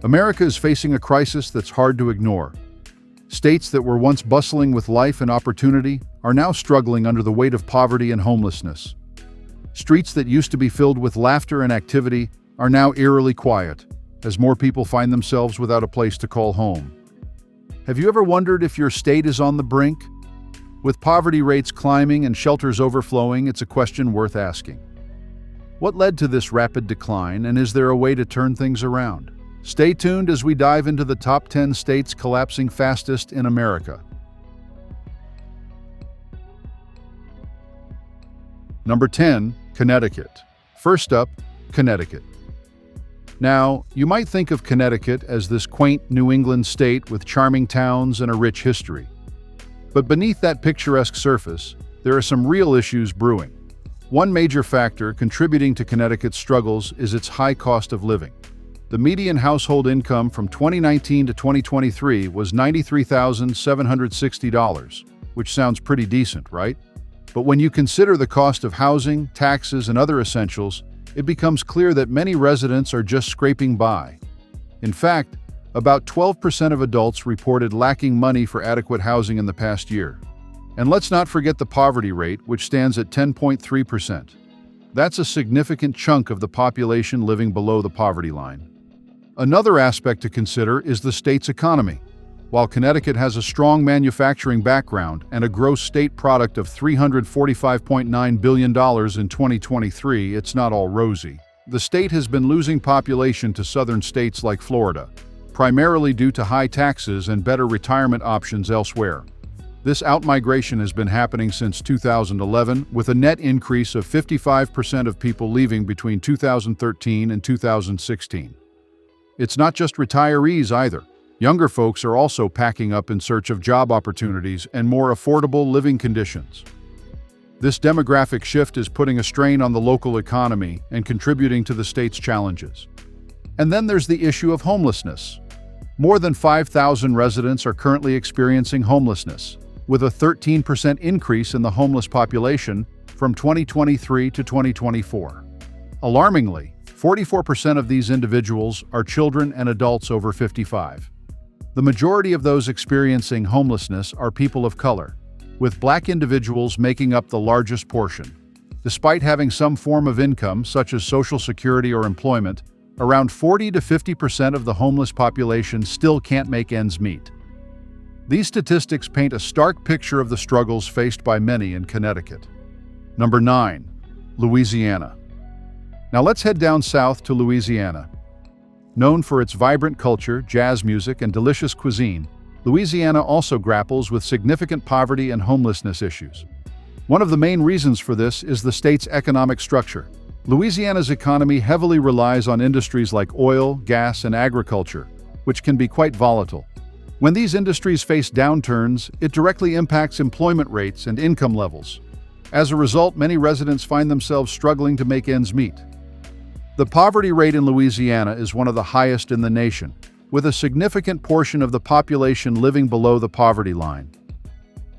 America is facing a crisis that's hard to ignore. States that were once bustling with life and opportunity are now struggling under the weight of poverty and homelessness. Streets that used to be filled with laughter and activity are now eerily quiet, as more people find themselves without a place to call home. Have you ever wondered if your state is on the brink? With poverty rates climbing and shelters overflowing, it's a question worth asking. What led to this rapid decline, and is there a way to turn things around? Stay tuned as we dive into the top 10 states collapsing fastest in America. Number 10, Connecticut. First up, Connecticut. Now, you might think of Connecticut as this quaint New England state with charming towns and a rich history. But beneath that picturesque surface, there are some real issues brewing. One major factor contributing to Connecticut's struggles is its high cost of living. The median household income from 2019 to 2023 was $93,760, which sounds pretty decent, right? But when you consider the cost of housing, taxes, and other essentials, it becomes clear that many residents are just scraping by. In fact, about 12% of adults reported lacking money for adequate housing in the past year. And let's not forget the poverty rate, which stands at 10.3%. That's a significant chunk of the population living below the poverty line. Another aspect to consider is the state's economy. While Connecticut has a strong manufacturing background and a gross state product of $345.9 billion in 2023, it's not all rosy. The state has been losing population to southern states like Florida, primarily due to high taxes and better retirement options elsewhere. This outmigration has been happening since 2011, with a net increase of 55% of people leaving between 2013 and 2016. It's not just retirees either. Younger folks are also packing up in search of job opportunities and more affordable living conditions. This demographic shift is putting a strain on the local economy and contributing to the state's challenges. And then there's the issue of homelessness. More than 5,000 residents are currently experiencing homelessness, with a 13% increase in the homeless population from 2023 to 2024. Alarmingly, 44% of these individuals are children and adults over 55. The majority of those experiencing homelessness are people of color, with Black individuals making up the largest portion. Despite having some form of income, such as Social Security or employment, around 40 to 50% of the homeless population still can't make ends meet. These statistics paint a stark picture of the struggles faced by many in Connecticut. Number 9, Louisiana. Now let's head down south to Louisiana. Known for its vibrant culture, jazz music, and delicious cuisine, Louisiana also grapples with significant poverty and homelessness issues. One of the main reasons for this is the state's economic structure. Louisiana's economy heavily relies on industries like oil, gas, and agriculture, which can be quite volatile. When these industries face downturns, it directly impacts employment rates and income levels. As a result, many residents find themselves struggling to make ends meet. The poverty rate in Louisiana is one of the highest in the nation, with a significant portion of the population living below the poverty line.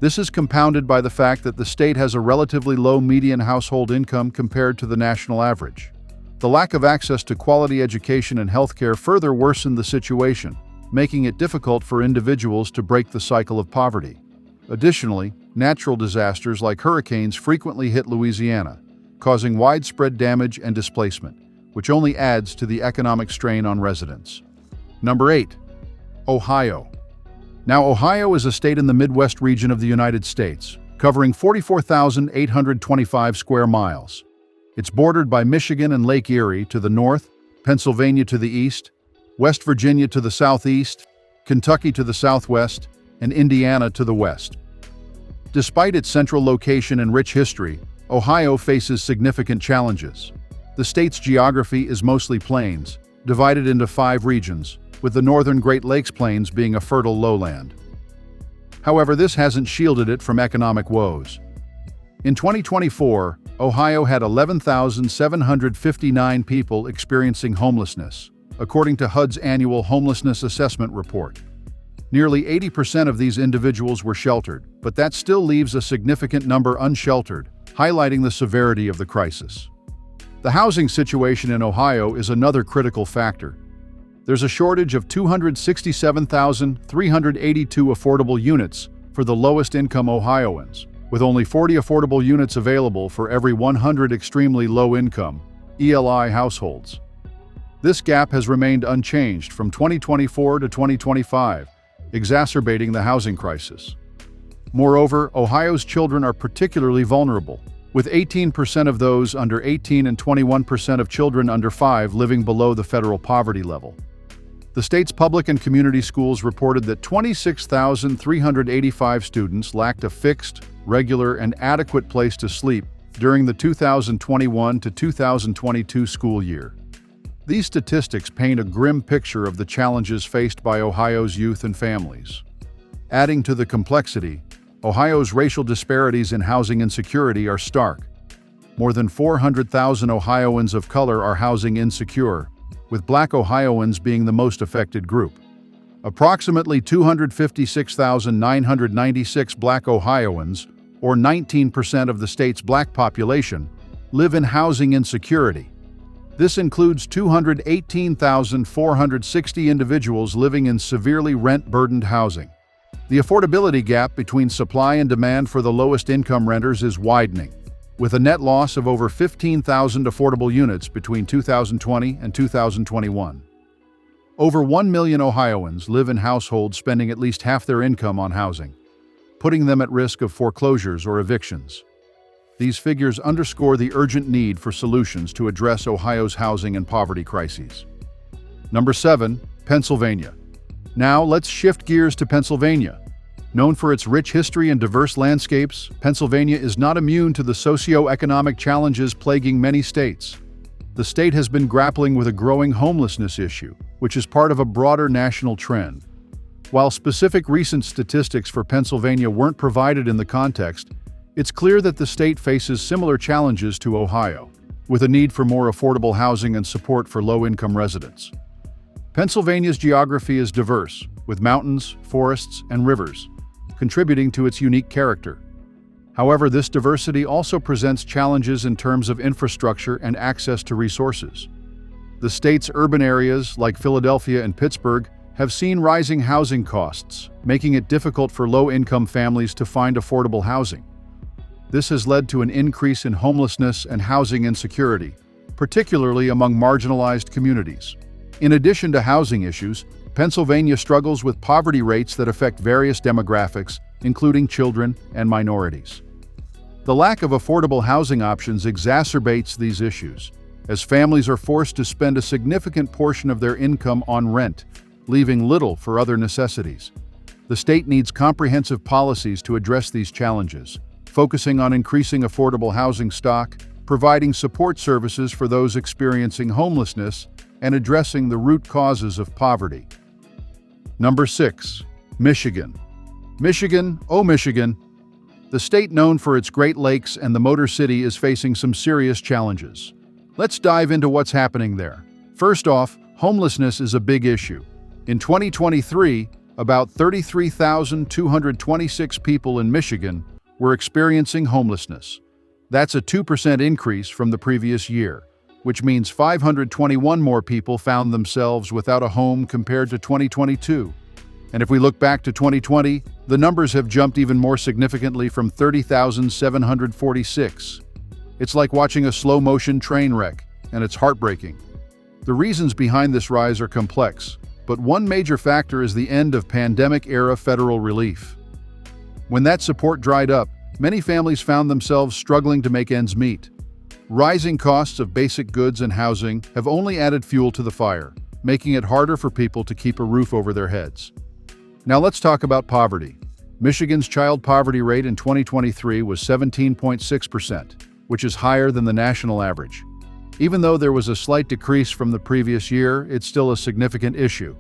This is compounded by the fact that the state has a relatively low median household income compared to the national average. The lack of access to quality education and healthcare further worsened the situation, making it difficult for individuals to break the cycle of poverty. Additionally, natural disasters like hurricanes frequently hit Louisiana, causing widespread damage and displacement, which only adds to the economic strain on residents. Number 8, Ohio. Now, Ohio is a state in the Midwest region of the United States, covering 44,825 square miles. It's bordered by Michigan and Lake Erie to the north, Pennsylvania to the east, West Virginia to the southeast, Kentucky to the southwest, and Indiana to the west. Despite its central location and rich history, Ohio faces significant challenges. The state's geography is mostly plains, divided into 5 regions, with the northern Great Lakes Plains being a fertile lowland. However, this hasn't shielded it from economic woes. In 2024, Ohio had 11,759 people experiencing homelessness, according to HUD's annual Homelessness Assessment Report. Nearly 80% of these individuals were sheltered, but that still leaves a significant number unsheltered, highlighting the severity of the crisis. The housing situation in Ohio is another critical factor. There's a shortage of 267,382 affordable units for the lowest-income Ohioans, with only 40 affordable units available for every 100 extremely low-income ELI households. This gap has remained unchanged from 2024 to 2025, exacerbating the housing crisis. Moreover, Ohio's children are particularly vulnerable, with 18% of those under 18 and 21% of children under 5 living below the federal poverty level. The state's public and community schools reported that 26,385 students lacked a fixed, regular, and adequate place to sleep during the 2021 to 2022 school year. These statistics paint a grim picture of the challenges faced by Ohio's youth and families. Adding to the complexity, Ohio's racial disparities in housing insecurity are stark. More than 400,000 Ohioans of color are housing insecure, with Black Ohioans being the most affected group. Approximately 256,996 Black Ohioans, or 19% of the state's Black population, live in housing insecurity. This includes 218,460 individuals living in severely rent-burdened housing. The affordability gap between supply and demand for the lowest-income renters is widening, with a net loss of over 15,000 affordable units between 2020 and 2021. Over 1 million Ohioans live in households spending at least half their income on housing, putting them at risk of foreclosures or evictions. These figures underscore the urgent need for solutions to address Ohio's housing and poverty crises. Number 7, Pennsylvania. Now let's shift gears to Pennsylvania. Known for its rich history and diverse landscapes, Pennsylvania is not immune to the socio-economic challenges plaguing many states. The state has been grappling with a growing homelessness issue, which is part of a broader national trend. While specific recent statistics for Pennsylvania weren't provided in the context, it's clear that the state faces similar challenges to Ohio, with a need for more affordable housing and support for low-income residents. Pennsylvania's geography is diverse, with mountains, forests, and rivers, contributing to its unique character. However, this diversity also presents challenges in terms of infrastructure and access to resources. The state's urban areas, like Philadelphia and Pittsburgh, have seen rising housing costs, making it difficult for low-income families to find affordable housing. This has led to an increase in homelessness and housing insecurity, particularly among marginalized communities. In addition to housing issues, Pennsylvania struggles with poverty rates that affect various demographics, including children and minorities. The lack of affordable housing options exacerbates these issues, as families are forced to spend a significant portion of their income on rent, leaving little for other necessities. The state needs comprehensive policies to address these challenges, focusing on increasing affordable housing stock, providing support services for those experiencing homelessness, and addressing the root causes of poverty. Number 6, Michigan. Michigan, oh Michigan! The state known for its Great Lakes and the Motor City is facing some serious challenges. Let's dive into what's happening there. First off, homelessness is a big issue. In 2023, about 33,226 people in Michigan were experiencing homelessness. That's a 2% increase from the previous year, which means 521 more people found themselves without a home compared to 2022. And if we look back to 2020, the numbers have jumped even more significantly from 30,746. It's like watching a slow-motion train wreck, and it's heartbreaking. The reasons behind this rise are complex, but one major factor is the end of pandemic-era federal relief. When that support dried up, many families found themselves struggling to make ends meet. Rising costs of basic goods and housing have only added fuel to the fire, making it harder for people to keep a roof over their heads. Now let's talk about poverty. Michigan's child poverty rate in 2023 was 17.6%, which is higher than the national average. Even though there was a slight decrease from the previous year, it's still a significant issue.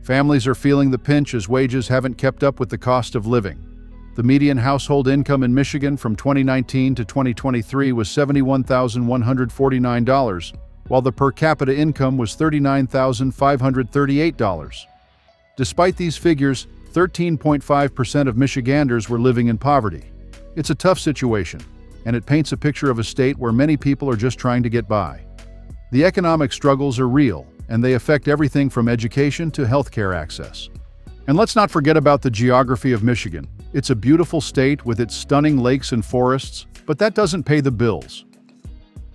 Families are feeling the pinch as wages haven't kept up with the cost of living. The median household income in Michigan from 2019 to 2023 was $71,149, while the per capita income was $39,538. Despite these figures, 13.5% of Michiganders were living in poverty. It's a tough situation, and it paints a picture of a state where many people are just trying to get by. The economic struggles are real, and they affect everything from education to healthcare access. And let's not forget about the geography of Michigan. It's a beautiful state with its stunning lakes and forests, but that doesn't pay the bills.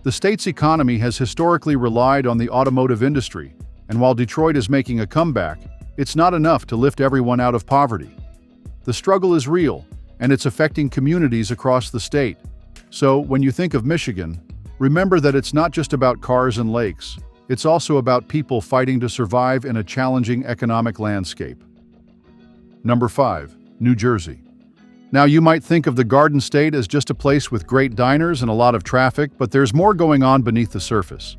The state's economy has historically relied on the automotive industry, and while Detroit is making a comeback, it's not enough to lift everyone out of poverty. The struggle is real, and it's affecting communities across the state. So, when you think of Michigan, remember that it's not just about cars and lakes. It's also about people fighting to survive in a challenging economic landscape. Number 5. New Jersey. Now, you might think of the Garden State as just a place with great diners and a lot of traffic, but there's more going on beneath the surface.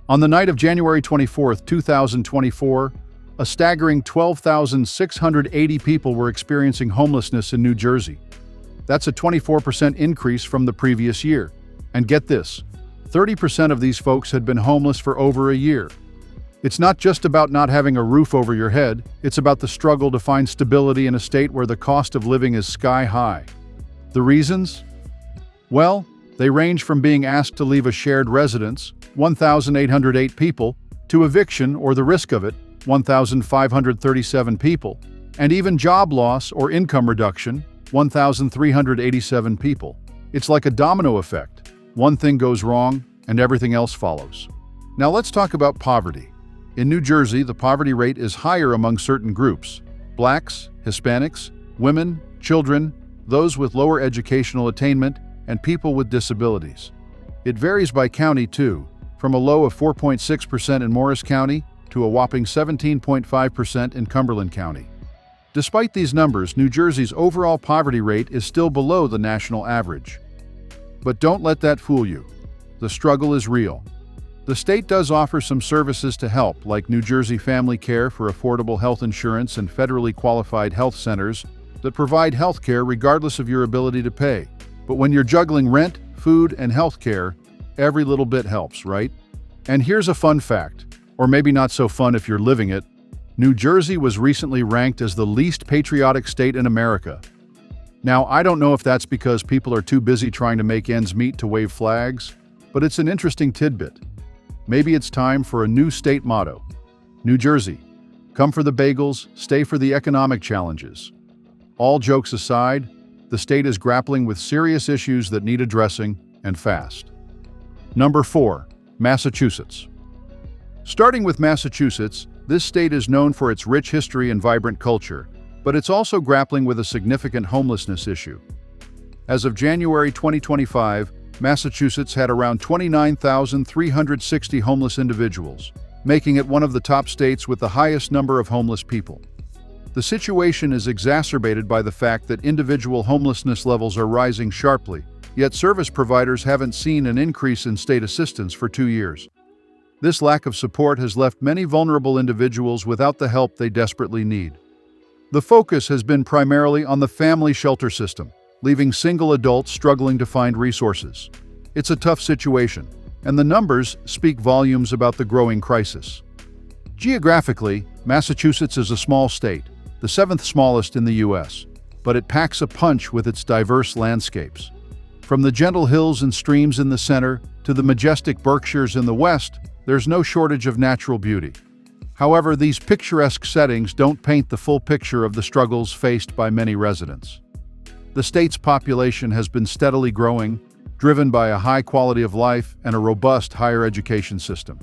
On the night of January 24, 2024, a staggering 12,680 people were experiencing homelessness in New Jersey. That's a 24% increase from the previous year. And get this, 30% of these folks had been homeless for over a year. It's not just about not having a roof over your head, it's about the struggle to find stability in a state where the cost of living is sky high. The reasons? Well, they range from being asked to leave a shared residence, 1,808 people, to eviction or the risk of it, 1,537 people, and even job loss or income reduction, 1,387 people. It's like a domino effect. One thing goes wrong, and everything else follows. Now let's talk about poverty. In New Jersey, the poverty rate is higher among certain groups: blacks, Hispanics, women, children, those with lower educational attainment, and people with disabilities. It varies by county too, from a low of 4.6% in Morris County to a whopping 17.5% in Cumberland County. Despite these numbers, New Jersey's overall poverty rate is still below the national average. But don't let that fool you. The struggle is real. The state does offer some services to help, like New Jersey Family Care for affordable health insurance and federally qualified health centers that provide health care regardless of your ability to pay. But when you're juggling rent, food, and health care, every little bit helps, right? And here's a fun fact, or maybe not so fun if you're living it. New Jersey was recently ranked as the least patriotic state in America. Now, I don't know if that's because people are too busy trying to make ends meet to wave flags, but it's an interesting tidbit. Maybe it's time for a new state motto. New Jersey, come for the bagels, stay for the economic challenges. All jokes aside, the state is grappling with serious issues that need addressing, and fast. Number 4. Massachusetts. Starting with Massachusetts, this state is known for its rich history and vibrant culture, but it's also grappling with a significant homelessness issue. As of January 2025, Massachusetts had around 29,360 homeless individuals, making it one of the top states with the highest number of homeless people. The situation is exacerbated by the fact that individual homelessness levels are rising sharply, yet service providers haven't seen an increase in state assistance for 2 years. This lack of support has left many vulnerable individuals without the help they desperately need. The focus has been primarily on the family shelter system, leaving single adults struggling to find resources. It's a tough situation, and the numbers speak volumes about the growing crisis. Geographically, Massachusetts is a small state, the 7th smallest in the U.S., but it packs a punch with its diverse landscapes. From the gentle hills and streams in the center to the majestic Berkshires in the west, there's no shortage of natural beauty. However, these picturesque settings don't paint the full picture of the struggles faced by many residents. The state's population has been steadily growing, driven by a high quality of life and a robust higher education system.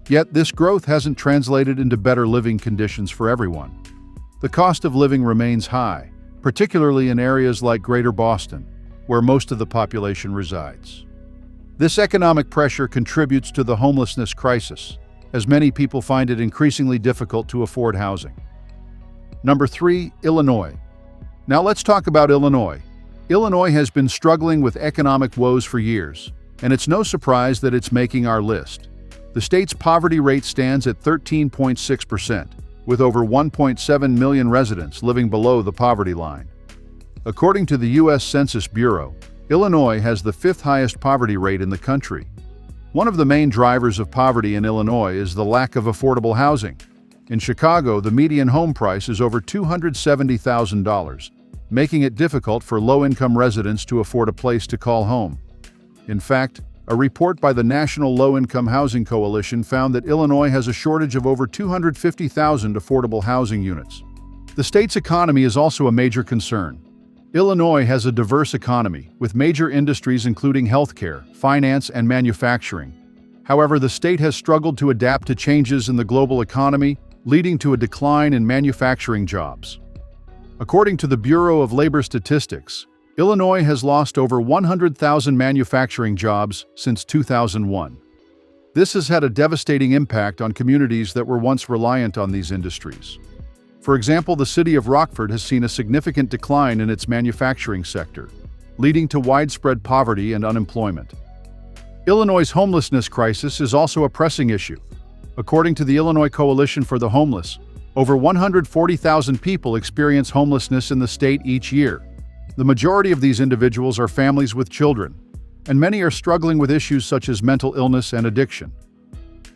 Yet this growth hasn't translated into better living conditions for everyone. The cost of living remains high, particularly in areas like Greater Boston, where most of the population resides. This economic pressure contributes to the homelessness crisis, as many people find it increasingly difficult to afford housing. Number 3, Illinois. Now let's talk about Illinois. Illinois has been struggling with economic woes for years, and it's no surprise that it's making our list. The state's poverty rate stands at 13.6%, with over 1.7 million residents living below the poverty line. According to the U.S. Census Bureau, Illinois has the 5th highest poverty rate in the country. One of the main drivers of poverty in Illinois is the lack of affordable housing. In Chicago, the median home price is over $270,000, making it difficult for low-income residents to afford a place to call home. In fact, A report by the National Low-Income Housing Coalition found that Illinois has a shortage of over 250,000 affordable housing units. The state's economy is also a major concern. Illinois has a diverse economy, with major industries including healthcare, finance, and manufacturing. However, the state has struggled to adapt to changes in the global economy, leading to a decline in manufacturing jobs. According to the Bureau of Labor Statistics, Illinois has lost over 100,000 manufacturing jobs since 2001. This has had a devastating impact on communities that were once reliant on these industries. For example, the city of Rockford has seen a significant decline in its manufacturing sector, leading to widespread poverty and unemployment. Illinois' homelessness crisis is also a pressing issue. According to the Illinois Coalition for the Homeless, over 140,000 people experience homelessness in the state each year. The majority of these individuals are families with children, and many are struggling with issues such as mental illness and addiction.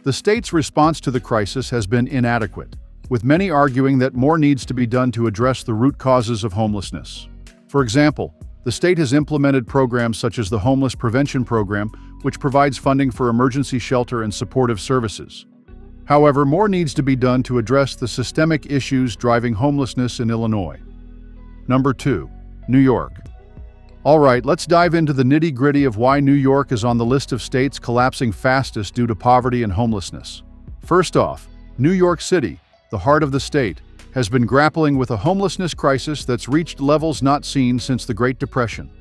The state's response to the crisis has been inadequate, with many arguing that more needs to be done to address the root causes of homelessness. For example, the state has implemented programs such as the Homeless Prevention Program, which provides funding for emergency shelter and supportive services. However, more needs to be done to address the systemic issues driving homelessness in Illinois. Number 2. New York. All right, let's dive into the nitty-gritty of why New York is on the list of states collapsing fastest due to poverty and homelessness. First off, New York City, the heart of the state, has been grappling with a homelessness crisis that's reached levels not seen since the Great Depression.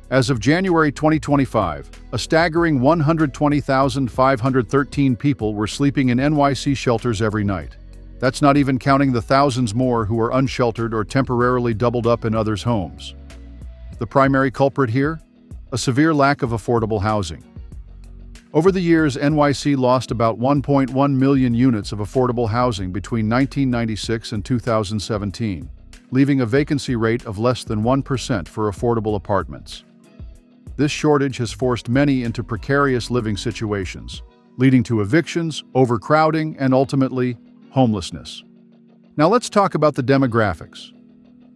As of January 2025, a staggering 120,513 people were sleeping in NYC shelters every night. That's not even counting the thousands more who are unsheltered or temporarily doubled up in others' homes. The primary culprit here? A severe lack of affordable housing. Over the years, NYC lost about 1.1 million units of affordable housing between 1996 and 2017, leaving a vacancy rate of less than 1% for affordable apartments. This shortage has forced many into precarious living situations, leading to evictions, overcrowding, and ultimately, homelessness. Now let's talk about the demographics.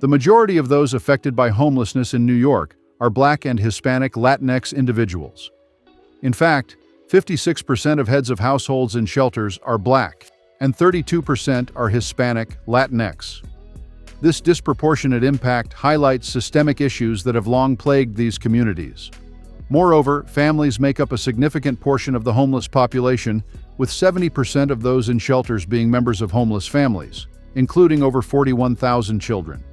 The majority of those affected by homelessness in New York are Black and Hispanic Latinx individuals. In fact, 56% of heads of households in shelters are Black, and 32% are Hispanic Latinx. This disproportionate impact highlights systemic issues that have long plagued these communities. Moreover, families make up a significant portion of the homeless population, with 70% of those in shelters being members of homeless families, including over 41,000 children.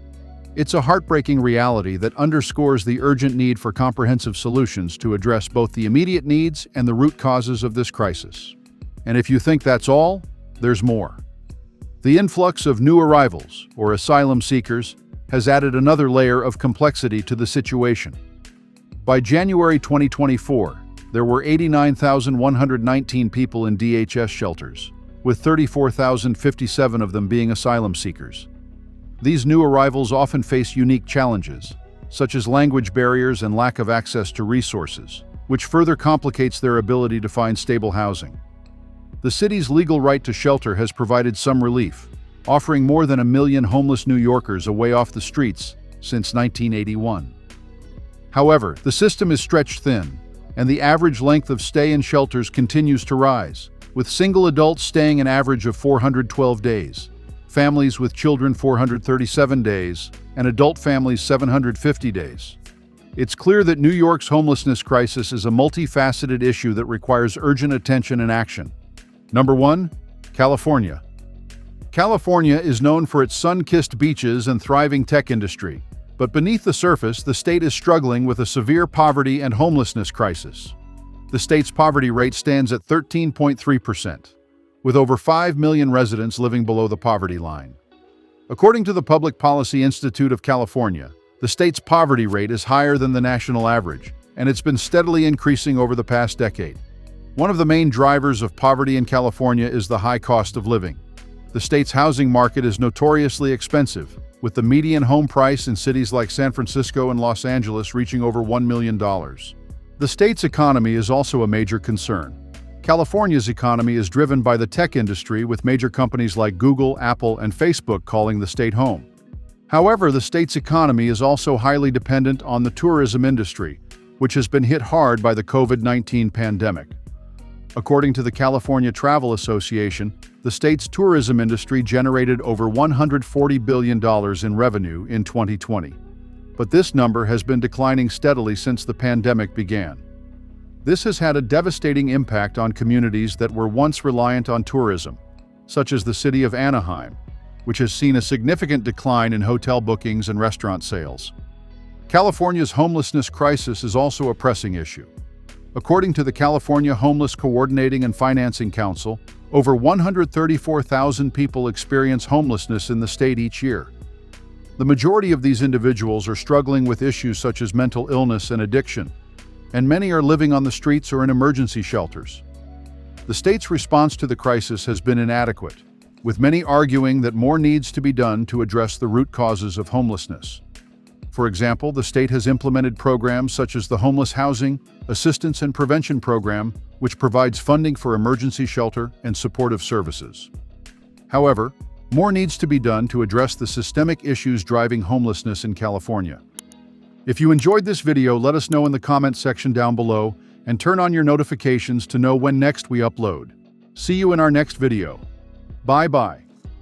It's a heartbreaking reality that underscores the urgent need for comprehensive solutions to address both the immediate needs and the root causes of this crisis. And if you think that's all, there's more. The influx of new arrivals, or asylum seekers, has added another layer of complexity to the situation. By January 2024, there were 89,119 people in DHS shelters, with 34,057 of them being asylum seekers. These new arrivals often face unique challenges, such as language barriers and lack of access to resources, which further complicates their ability to find stable housing. The city's legal right to shelter has provided some relief, offering more than 1 million homeless New Yorkers a way off the streets since 1981. However, the system is stretched thin, and the average length of stay in shelters continues to rise, with single adults staying an average of 412 days, families with children 437 days, and adult families 750 days. It's clear that New York's homelessness crisis is a multifaceted issue that requires urgent attention and action. Number 1. California. California is known for its sun-kissed beaches and thriving tech industry, but beneath the surface, the state is struggling with a severe poverty and homelessness crisis. The state's poverty rate stands at 13.3%, with over 5 million residents living below the poverty line. According to the Public Policy Institute of California, the state's poverty rate is higher than the national average, and it's been steadily increasing over the past decade. One of the main drivers of poverty in California is the high cost of living. The state's housing market is notoriously expensive, with the median home price in cities like San Francisco and Los Angeles reaching over $1 million. The state's economy is also a major concern. California's economy is driven by the tech industry, with major companies like Google, Apple, and Facebook calling the state home. However, the state's economy is also highly dependent on the tourism industry, which has been hit hard by the COVID-19 pandemic. According to the California Travel Association, the state's tourism industry generated over $140 billion in revenue in 2020. But this number has been declining steadily since the pandemic began. This has had a devastating impact on communities that were once reliant on tourism, such as the city of Anaheim, which has seen a significant decline in hotel bookings and restaurant sales. California's homelessness crisis is also a pressing issue. According to the California Homeless Coordinating and Financing Council, over 134,000 people experience homelessness in the state each year. The majority of these individuals are struggling with issues such as mental illness and addiction, and many are living on the streets or in emergency shelters. The state's response to the crisis has been inadequate, with many arguing that more needs to be done to address the root causes of homelessness. For example, the state has implemented programs such as the Homeless Housing, Assistance and Prevention Program, which provides funding for emergency shelter and supportive services. However, more needs to be done to address the systemic issues driving homelessness in California. If you enjoyed this video, let us know in the comments section down below and turn on your notifications to know when next we upload. See you in our next video. Bye-bye.